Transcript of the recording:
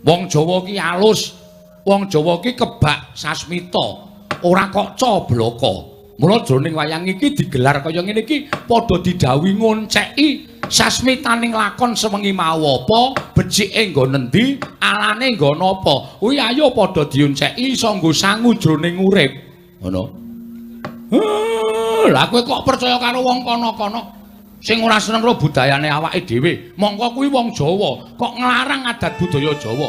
Wong Jawa ki alus. Wong Jawa ki kebak sasmita. Ora kok cobloko. Mula jroning wayang iki digelar kaya ngene iki padha didhawuhi ngonceki sasmitaning lakon sewengi mau apa, becike nggo nendi, alane nggo napa. Kuwi ayo padha dionceki iso nggo sangu jroning urip. Ngono. Lah kowe kok percaya karo wong kono-kono sing ora seneng karo budayane awake dhewe. Mongko kuwi wong Jawa, kok nglarang adat budaya Jawa.